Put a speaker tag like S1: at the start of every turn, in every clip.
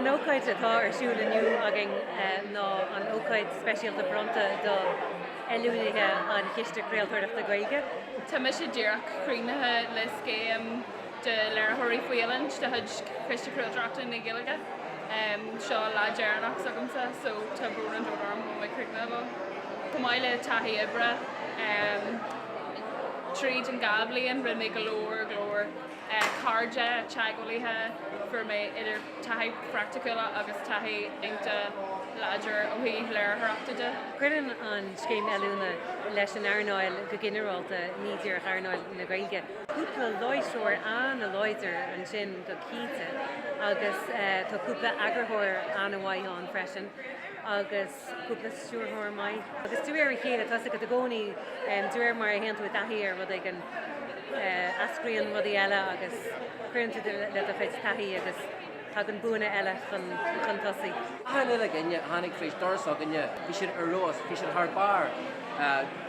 S1: an ócaid atá arsúil aniu agin ná an ócaid speisialta bronta do eilúnithe an chiiste creaaltúireachta Gaeilge.
S2: Tá me sé ddíreach críonathe le scéim de leirthirí faoilann de chuid chiiste creaaltúireachta na Gaeilge. Seo lá dearnach agamsa, so tá brúna an dúdarm go mé críocna Cumáile taithí ibre, tríd an gablion rinne glór, cardja teagolaithe for mé idir taithí practicula agus taithí inta láidir ó híomh leirthreachtaide.
S1: Cuireann an scéim eilúna leis an airnáil go ginearálta nídíar airnáil na Gaeilge. Cúpla loisúir an a loidir an sin go cínte agus tá cúpla agarthóir an bhaid an freisin. Agus cúpla stúrthóir mai. Agus dúir chéad tá go gcónaí dúir mar a héantú taithí rud ag an ascríonn rudí eile agus chuintú le a féid taithí agus tá an búna eile chun tosaí.
S3: Hána le gine hánig fríos dorsa gine bhí sin arrós, bhí sin thbar,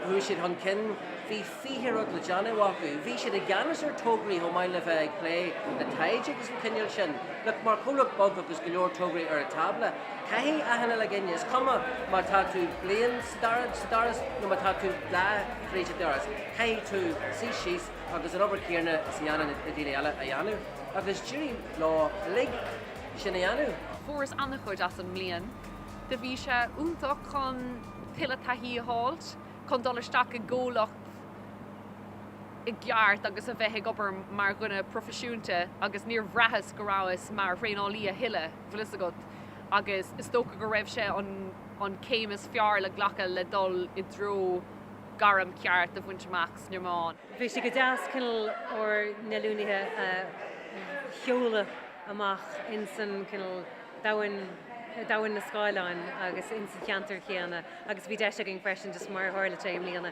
S3: thu sin an cin hí fihirod le Johnnyhacu, bhí sin a ganas ar tógraí ó maiile bheith ag lé na taide agus an cinneal sin. Le mar chulach bog agus go leor tógraí ar a tabla. Caihí a hanna le gine is cuma mar tá tú blion staras nó mar tá tú lá fríte doras. Caihí tú sí síos agus an obair céarna is dhéanana na daine eile a dhéanú. Agus dúirí lá lig sin a dhéanú.
S4: Furas anna chuid as an mblion, de bhí sé úntaach chun tuile taithí a háilt, chun dolisteach a ggólach i gceart agus a bheith ag obair mar gona profisiúnta agus níor bhreathas go ráthas mar réinálí a hiile bhuilis agat. Agus is tóca go raibh sé an céimas fear le ghlacha le dul I dro garam ceart a bhaint max nearmáin.
S1: Bhí si go deascinnal ó na lúnithe cheola amach in san dahain na Skyline agus in san cheantar chéanna agus bhí deise gin freisin just mar hála téim líana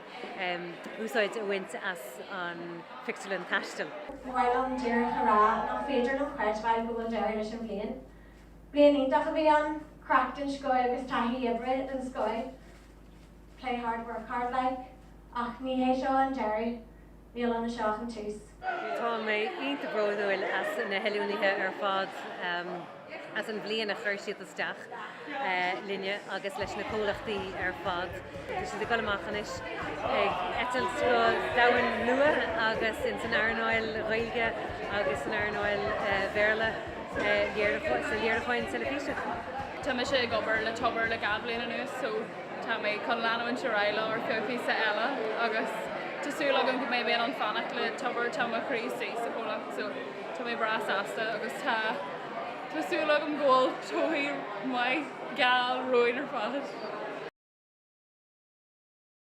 S1: úsáid a bhaint as an fictúlan taistil.
S5: Bhil an tíir chará nach féidir an chuirtmhail go bhfuil deir leis an bblion. Blion ítach a bhí an cracked in scoil agus taithí ibre in scoil. Play hard, work hard like, ach ní hé seo an Jerry, níl an na seach an tús.
S1: Tá mé ionta bródúil as na heilúnithe ar fád as an bblion a chuir siad isteach linne agus leis na cólachtaí ar fád. Tá si go amachchanis ag etal go dahain nua agus in san airnáil Gaeilge agus san airnáil Bhéarla sa léarfáin telefíse.
S2: Tá me sé gobar le tobar le gablion anuas, so tá mé chun leanúin Siráile ar fií sa eile agus Tásúla go mé bé an fannach le tobar tá chrí sa cholaach, so tá mé bras asta agus tásúla an ggóil tóí mai gal roiin ar fad.